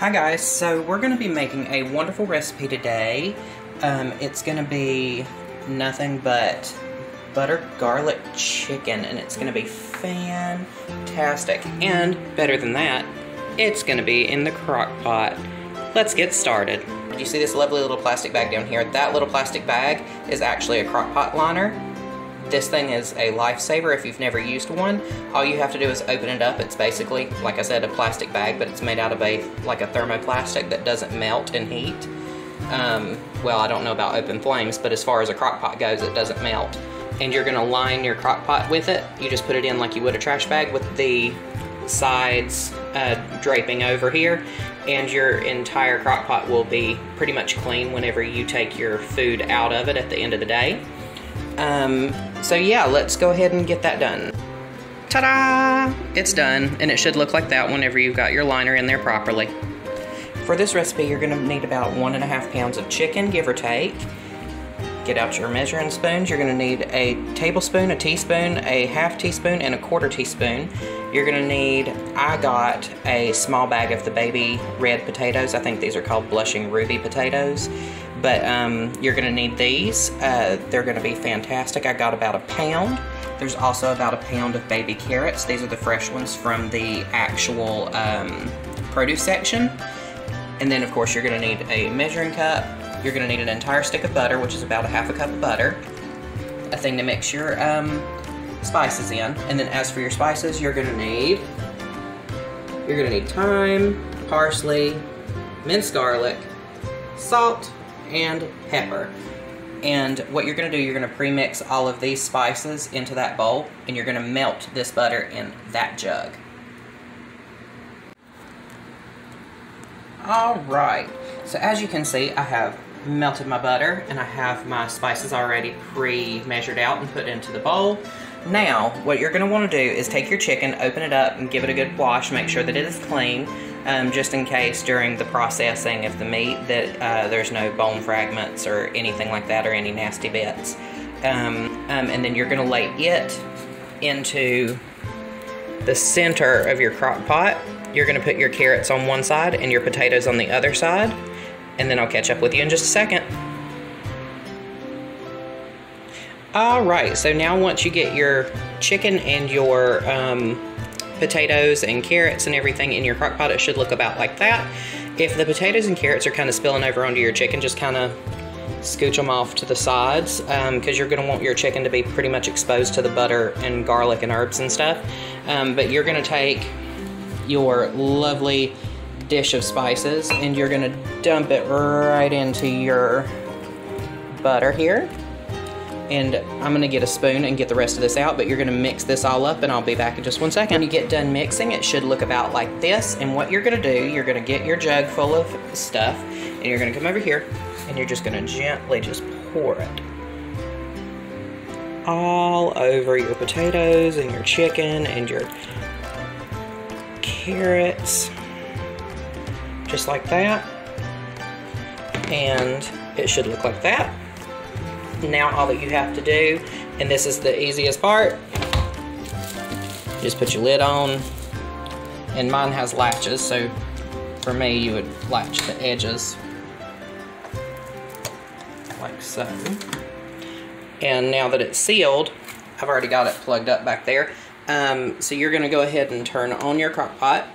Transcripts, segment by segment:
Hi guys, so we're going to be making a wonderful recipe today. It's going to be nothing but butter garlic chicken, and it's going to be fantastic. And better than that, it's going to be in the crock pot. Let's get started. You see this lovely little plastic bag down here? That little plastic bag is actually a crock pot liner. This thing is a lifesaver if you've never used one. All you have to do is open it up. It's basically, like I said, a plastic bag, but it's made out of like a thermoplastic that doesn't melt in heat. Well, I don't know about open flames, but as far as a crock pot goes, it doesn't melt. And you're gonna line your crock pot with it. You just put it in like you would a trash bag with the sides draping over here, and your entire crock pot will be pretty much clean whenever you take your food out of it at the end of the day. So yeah, let's go ahead and get that done. Ta-da! It's done, and it should look like that whenever you've got your liner in there properly. For this recipe, you're gonna need about 1.5 pounds of chicken, give or take. Get out your measuring spoons. You're gonna need a tablespoon, a teaspoon, a half teaspoon, and a quarter teaspoon. You're gonna need, I got a small bag of the baby red potatoes. I think these are called blushing ruby potatoes. But you're gonna need these. They're gonna be fantastic. I got about 1 pound. There's also about 1 pound of baby carrots. These are the fresh ones from the actual produce section. And then of course you're gonna need a measuring cup. You're gonna need an entire stick of butter, which is about 1/2 cup of butter. A thing to mix your spices in. And then as for your spices, you're gonna need thyme, parsley, minced garlic, salt, and pepper. And what you're gonna do, you're gonna pre-mix all of these spices into that bowl, and you're gonna melt this butter in that jug. All right, so as you can see, I have melted my butter, and I have my spices already pre-measured out and put into the bowl. Now, what you're gonna wanna do is take your chicken, open it up, and give it a good wash, make sure that it is clean. Just in case during the processing of the meat that there's no bone fragments or anything like that, or any nasty bits. And then you're gonna lay it into the center of your crock pot. You're gonna put your carrots on one side and your potatoes on the other side, and then I'll catch up with you in just a second. All right, so now once you get your chicken and your potatoes and carrots and everything in your crock pot, it should look about like that. If the potatoes and carrots are kind of spilling over onto your chicken, just kind of scooch them off to the sides, because you're going to want your chicken to be pretty much exposed to the butter and garlic and herbs and stuff. But you're going to take your lovely dish of spices and you're going to dump it right into your butter here. And I'm gonna get a spoon and get the rest of this out, but you're gonna mix this all up, and I'll be back in just 1 second. When you get done mixing, it should look about like this. And what you're gonna do, you're gonna get your jug full of stuff, and you're gonna come over here, and you're just gonna gently just pour it all over your potatoes and your chicken and your carrots, just like that. And it should look like that. Now all that you have to do, and this is the easiest part, just put your lid on, and mine has latches, so for me you would latch the edges like so. And now that it's sealed, I've already got it plugged up back there, so you're going to go ahead and turn on your crock pot.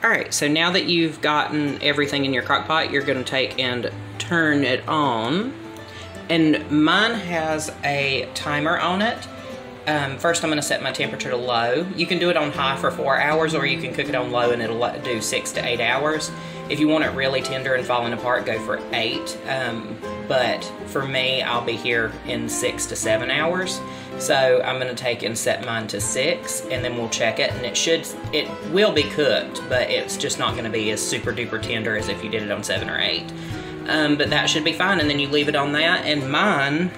Alright, so now that you've gotten everything in your crock pot, you're going to take and turn it on. And mine has a timer on it. First I'm going to set my temperature to low. You can do it on high for 4 hours, or you can cook it on low and it'll do 6 to 8 hours. If you want it really tender and falling apart, go for 8. But for me, I'll be here in 6 to 7 hours. So I'm going to take and set mine to 6, and then we'll check it, and it will be cooked, but it's just not going to be as super duper tender as if you did it on 7 or 8. But that should be fine, and then you leave it on that. And mine,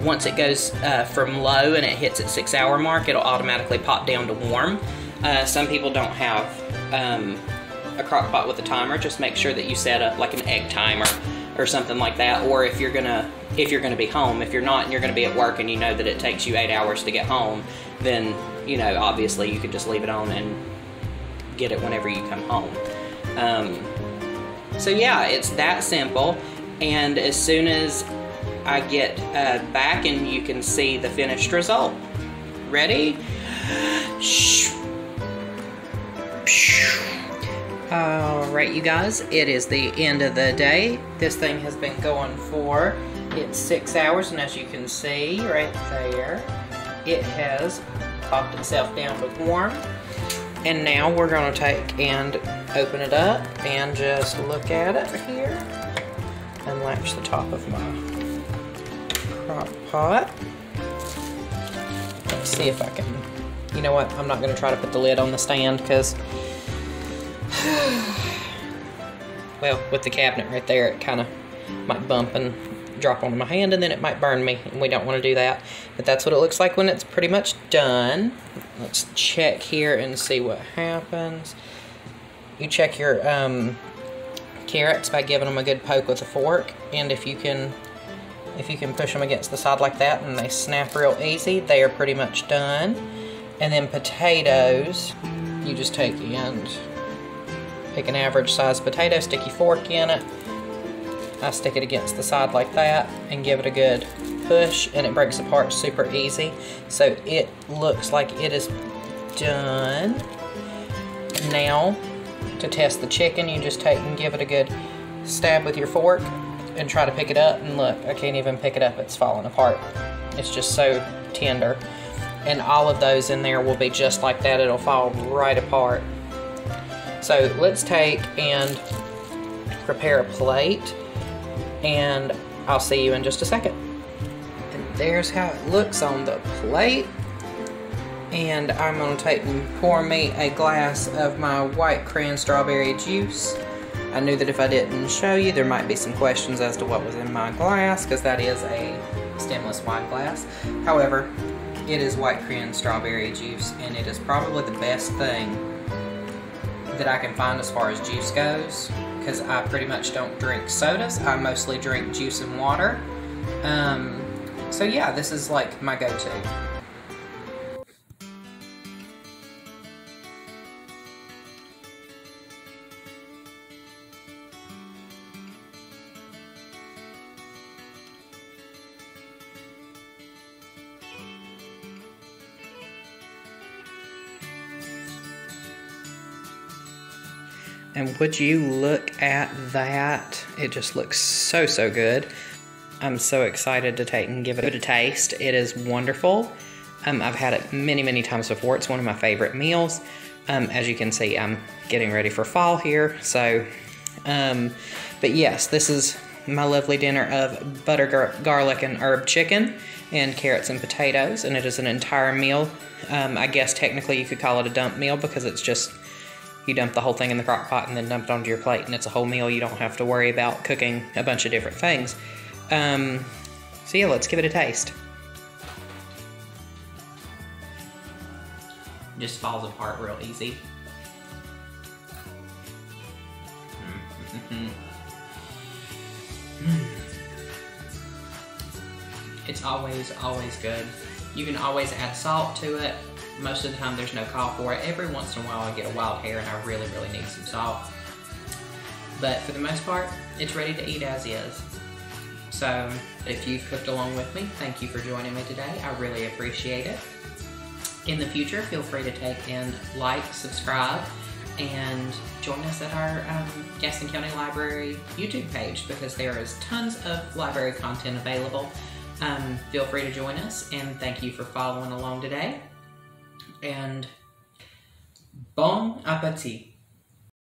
once it goes from low and it hits its 6 hour mark, it'll automatically pop down to warm. Some people don't have a crock pot with a timer. Just make sure that you set up like an egg timer or something like that. Or if you're gonna be home, if you're not and you're gonna be at work and you know that it takes you 8 hours to get home, then you know obviously you could just leave it on and get it whenever you come home. So yeah, it's that simple. And as soon as I get back and you can see the finished result. Ready? Alright, you guys, it is the end of the day. This thing has been going for, it's 6 hours, and as you can see right there, it has popped itself down with warm. And now we're going to take and open it up and just look at it here. And latch the top of my crock pot. Let's see if I can, you know what, I'm not going to try to put the lid on the stand because, well, with the cabinet right there, it kind of might bump and drop onto my hand, and then it might burn me, and we don't want to do that. But that's what it looks like when it's pretty much done. Let's check here and see what happens. You check your carrots by giving them a good poke with a fork, and if you can push them against the side like that and they snap real easy, they are pretty much done. And then potatoes, you just take and pick an average sized potato, stick your fork in it. I stick it against the side like that and give it a good push, and it breaks apart super easy. So it looks like it is done. Now, to test the chicken, you just take and give it a good stab with your fork and try to pick it up, and look, I can't even pick it up, it's falling apart. It's just so tender. And all of those in there will be just like that, it'll fall right apart. So let's take and prepare a plate, and I'll see you in just a second. And there's how it looks on the plate. And I'm going to take and pour me a glass of my white cran strawberry juice. I knew that if I didn't show you, there might be some questions as to what was in my glass, because that is a stemless wine glass. However, it is white cran strawberry juice, and it is probably the best thing that I can find as far as juice goes, because I pretty much don't drink sodas. I mostly drink juice and water. So yeah, this is like my go-to. And would you look at that? It just looks so, so good. I'm so excited to take and give it a taste. It is wonderful. I've had it many, many times before. It's one of my favorite meals. As you can see, I'm getting ready for fall here. So, but yes, this is my lovely dinner of butter, garlic, and herb chicken and carrots and potatoes. And it is an entire meal. I guess technically you could call it a dump meal, because it's just, you dump the whole thing in the crock pot and then dump it onto your plate, and it's a whole meal. You don't have to worry about cooking a bunch of different things. So yeah, let's give it a taste. It just falls apart real easy. It's always, always good. You can always add salt to it. Most of the time there's no call for it. Every once in a while I get a wild hair and I really, really need some salt. But for the most part, it's ready to eat as is. So if you've cooked along with me, thank you for joining me today. I really appreciate it. In the future, feel free to take and like, subscribe, and join us at our Gaston County Library YouTube page, because there is tons of library content available. Feel free to join us, and thank you for following along today. And bon appetit.